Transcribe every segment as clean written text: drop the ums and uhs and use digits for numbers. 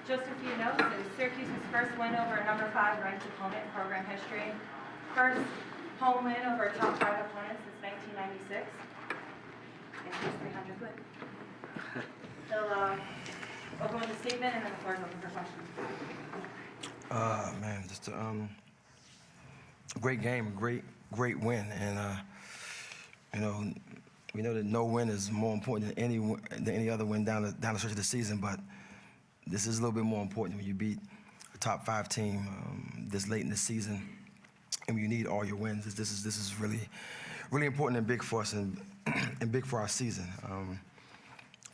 Just a few notes is Syracuse's first win over a number 5 ranked opponent in program history. First home win over a top 5 opponent since 1996. And here's 300 win. He'll open with a statement and then the floor is open for questions. Man, just a great game, a great win, and we know that no win is more important than any other win down the stretch of the season, but this is a little bit more important when you beat a top 5 team this late in the season, and when you need all your wins. This is really important and big for us and big for our season. I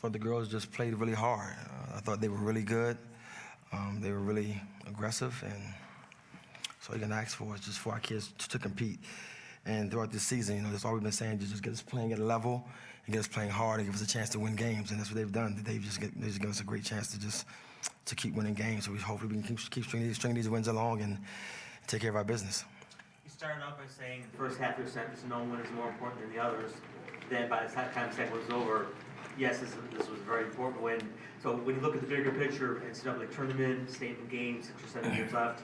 thought the girls just played really hard. I thought they were really good. They were really aggressive, and so all you can ask for is just for our kids to compete. And throughout this season, that's all we've been saying, just get us playing at a level and get us playing hard and give us a chance to win games. And that's what they've done. They just give us a great chance to keep winning games. So hopefully we can keep stringing these wins along and take care of our business. You started off by saying the first half of your sentence, no one is more important than the others. Then by the time the second was over, yes, this was a very important win. So when you look at the bigger picture, NCAA tournament, statement games, 6 or 7 games left,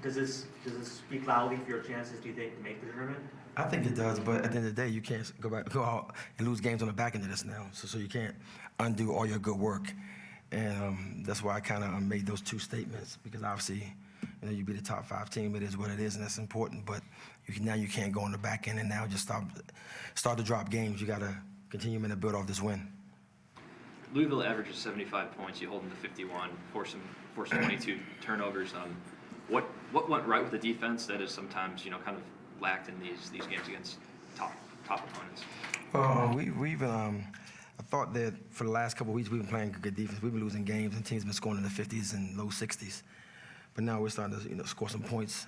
does this speak loudly for your chances, do you think, to make the tournament? I think it does, but at the end of the day, you can't go out and lose games on the back end of this now. So you can't undo all your good work. And that's why I kind of made those 2 statements, because obviously, you beat a top 5 team, it is what it is, and that's important. But now you can't go on the back end and now just start to drop games. You got to continue to build off this win. Louisville averages 75 points. You hold them to 51, force 22 turnovers. What went right with the defense that is sometimes kind of lacked in these games against top opponents? I thought that for the last couple of weeks we've been playing good defense. We've been losing games and teams have been scoring in the 50s and low 60s. But now we're starting to score some points,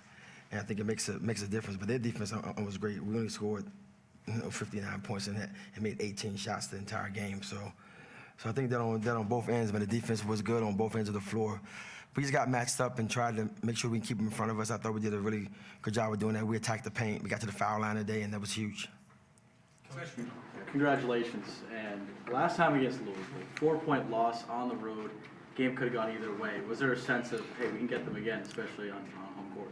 and I think it makes a difference. But their defense was great. We only scored 59 points and made 18 shots the entire game. So I think that on both ends, but the defense was good on both ends of the floor. We just got matched up and tried to make sure we can keep them in front of us. I thought we did a really good job of doing that. We attacked the paint. We got to the foul line today, and that was huge. Congratulations. And last time against Louisville, 4-point loss on the road. Game could have gone either way. Was there a sense of, hey, we can get them again, especially on home court?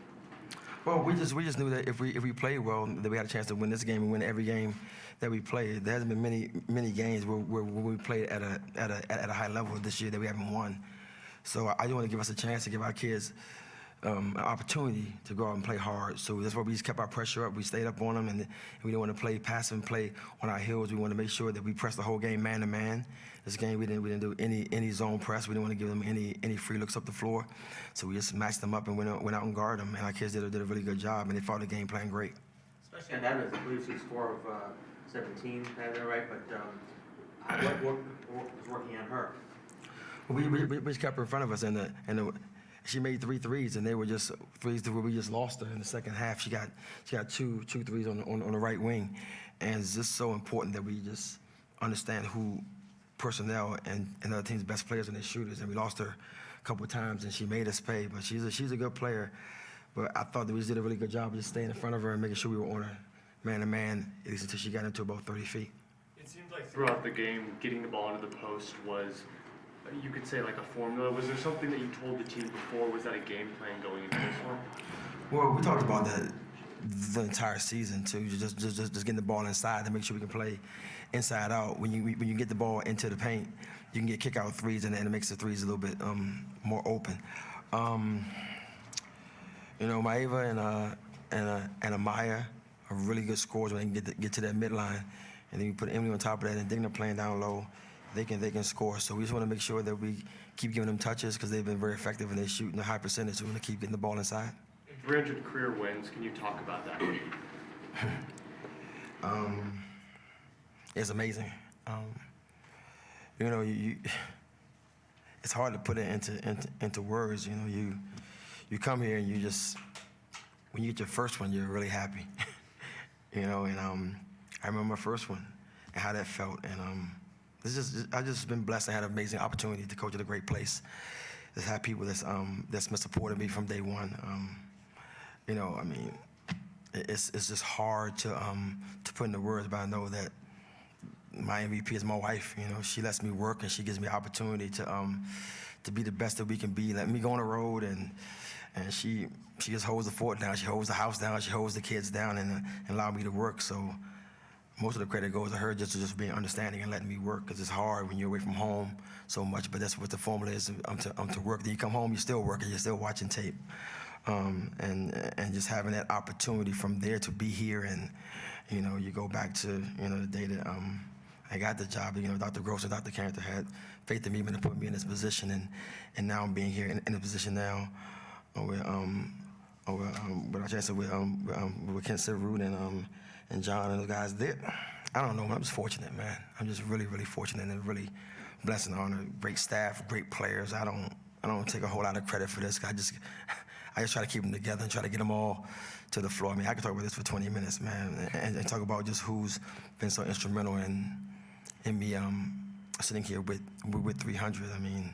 Well, we just knew that if we played well, that we had a chance to win this game and win every game that we played. There hasn't been many games where we played at a high level this year that we haven't won. So I just want to give us a chance to give our kids an opportunity to go out and play hard. So that's why we just kept our pressure up. We stayed up on them, and we didn't want to play passive and play on our heels. We wanted to make sure that we pressed the whole game man to man. This game we didn't do any zone press. We didn't want to give them any free looks up the floor. So we just matched them up and went out and guarded them. And our kids did a really good job, and they fought the game playing great. Especially on that end, I believe she was 4 of 17, that right? But what was working on her? We just kept her in front of us, and she made 3 threes, and they were just threes where we just lost her in the second half. She got two threes on the right wing, and it's just so important that we just understand who personnel and other teams' best players and their shooters. And we lost her a couple of times, and she made us pay. But she's a good player. But I thought that we did a really good job of just staying in front of her and making sure we were on her man to man, at least until she got into about 30 feet. It seemed like throughout the game, getting the ball into the post was, you could say, like a formula. Was there something that you told the team before? Was that a game plan going into this one? Well, we talked about that the entire season too. Just getting the ball inside to make sure we can play inside out. When you get the ball into the paint, you can get kick out threes, and it makes the threes a little bit more open. Maeva and Amaya are really good scorers when they can get to that midline, and then you put Emily on top of that, and Digna playing down low. They can score. So we just want to make sure that we keep giving them touches because they've been very effective and they shoot in a high percentage. So we want to keep getting the ball inside. 300 career wins. Can you talk about that? It's amazing. It's hard to put it into words. You come here and when you get your first one, you're really happy. I remember my first one and how that felt. And I've just been blessed. I had an amazing opportunity to coach at a great place. Just had people that's been supporting me from day one. It's just hard to put into words, but I know that my MVP is my wife. You know, she lets me work and she gives me opportunity to be the best that we can be. Let me go on the road and she just holds the fort down. She holds the house down. She holds the kids down and allow me to work. So most of the credit goes to her just being understanding and letting me work, because it's hard when you're away from home so much. But that's what the formula is. I'm to work. Then you come home, you're still working. You're still watching tape, and just having that opportunity from there to be here. And you know, you go back to the day that I got the job. You know, Dr. Gross and Dr. Carrington had faith in me and put me in this position, and now I'm being here in a position now with our chancellor with Ken Root and John and those guys. I don't know. I'm just fortunate, man. I'm just really, really fortunate and really blessed and honored. Great staff, great players. I don't take a whole lot of credit for this. I just try to keep them together and try to get them all to the floor. I mean, I could talk about this for 20 minutes, man, and talk about just who's been so instrumental in me sitting here with 300. I mean,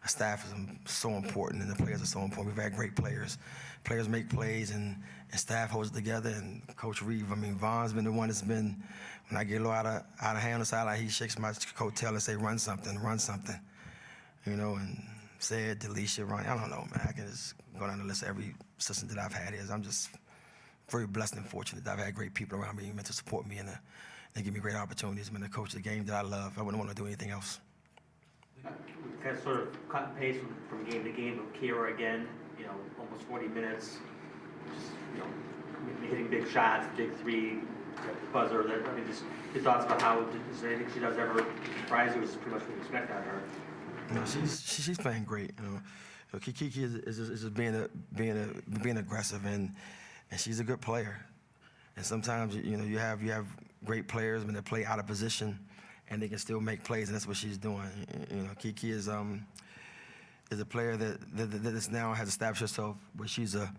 the staff is so important, and the players are so important. We've had great players. Players make plays, and staff holds it together. And Coach Reeve, I mean, Vaughn's been the one that's been, when I get a little out of hand on the sideline, he shakes my coattail and say, run something. You know, and said, Delisha, Ronnie, I don't know, man. I can just go down the list of every assistant that I've had. I'm just very blessed and fortunate that I've had great people around me meant to support me, and they give me great opportunities. I'm to coach the game that I love. I wouldn't want to do anything else. Kind of sort of cut and paste from game to game, but Kira again, you know, almost 40 minutes, just, you know, hitting big shots, big three, buzzer. I mean, just your thoughts about how, is there anything she does ever surprise you, which is pretty much what you expect out of her? You know, she's playing great. You know, Kiki is just being aggressive, and she's a good player. And sometimes you have great players when they play out of position, and they can still make plays, and that's what she's doing. You know, Kiki is a player that now has established herself where she's a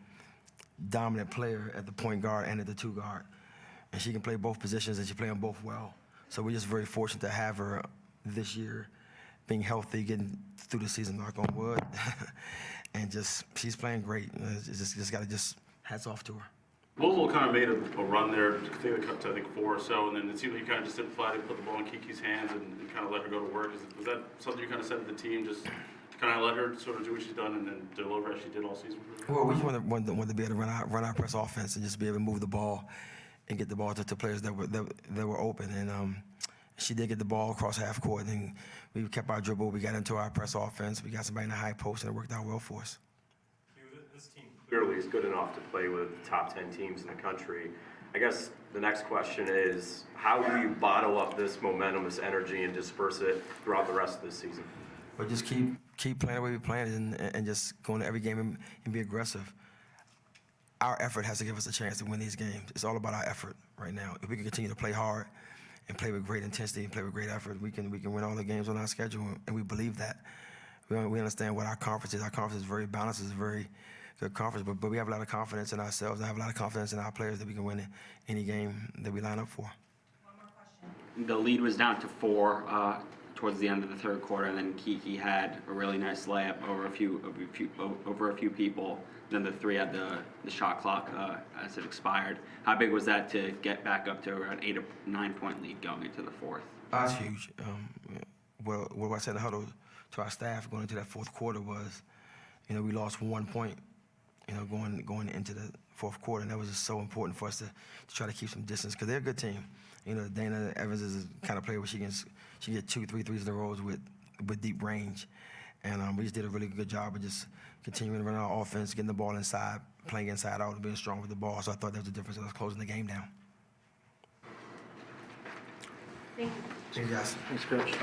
dominant player at the point guard and at the two guard, and she can play both positions, and she play them both well. So we're just very fortunate to have her this year, being healthy, getting through the season, knock on wood, and she's playing great. Just got to hats off to her. Louisville kind of made a run there. I think they cut to 4 or so, and then it seemed like you kind of just didn't flat and put the ball in Kiki's hands and kind of let her go to work. Was that something you kind of said to the team, just kind of let her sort of do what she's done and then deliver as she did all season? Well, we just wanted to be able to run our press offense and just be able to move the ball and get the ball to players that were open. And she did get the ball across half court, and we kept our dribble. We got into our press offense. We got somebody in the high post, and it worked out well for us. This team clearly is good enough to play with top 10 teams in the country. I guess the next question is, how do you bottle up this momentum, this energy, and disperse it throughout the rest of this season? But just keep playing the way we playing and just going to every game and be aggressive. Our effort has to give us a chance to win these games. It's all about our effort right now. If we can continue to play hard and play with great intensity and play with great effort, we can win all the games on our schedule, and we believe that. We understand what our conference is. Our conference is very balanced. It's a very good conference, but we have a lot of confidence in ourselves. I have a lot of confidence in our players that we can win any game that we line up for. One more question. The lead was down to 4 towards the end of the third quarter, and then Kiki had a really nice layup over a few people. Then the 3 had the shot clock as it expired. How big was that to get back up to around 8 or 9 point lead going into the fourth? That's huge. Well, what I said in the huddle to our staff going into that fourth quarter was, we lost 1 point, going into the fourth quarter, and that was just so important for us to try to keep some distance, because they're a good team. Dana Evans is the kind of player where she can get 2, 3 threes in a row with deep range, and we just did a really good job of just continuing to run our offense, getting the ball inside, playing inside out, and being strong with the ball. So I thought that was the difference in us closing the game down. Thank you. Thank you, guys. Thanks, Coach.